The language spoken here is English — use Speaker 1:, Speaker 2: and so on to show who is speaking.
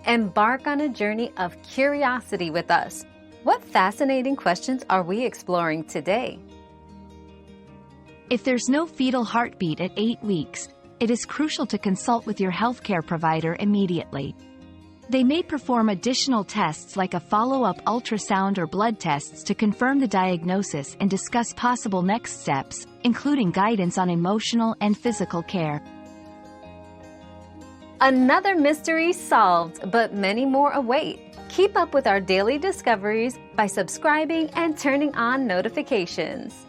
Speaker 1: Embark on a journey of curiosity with us. What fascinating questions are we exploring today?
Speaker 2: If there's no fetal heartbeat at 8 weeks, it is crucial to consult with your healthcare provider immediately. They may perform additional tests like a follow-up ultrasound or blood tests to confirm the diagnosis and discuss possible next steps, including guidance on emotional and physical care.
Speaker 1: Another mystery solved, but many more await. Keep up with our daily discoveries by subscribing and turning on notifications.